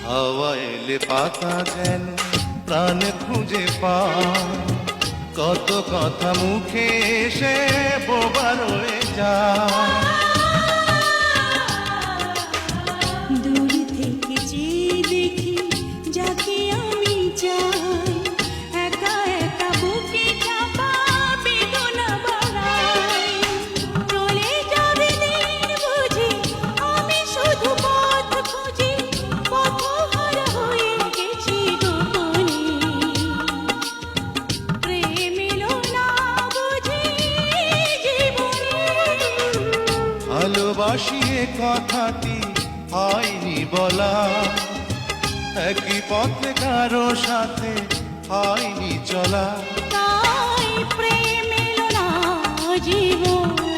হাওয়া এলে পাতা যেন প্রাণ খুঁজে পায়, কত কথা মুখে এসে বোবা রয়ে যায়। দূর থেকে চেয়ে দেখি যাকে আমি চাই, একা একা বুকে চাপা বেদনা বাড়াই। চলে যাবে দিন বুঝি আমি শুধু পথ খুঁজি, পথহারা হয়ে গেছি গোপনে। প্রেম এলো না বুঝি জীবনে। ভালোবাসি এ কথাটি হয়নি বলা, একই পথে কারো সাথে হয়নি চলা। তাই প্রেম এলো না জীবনে।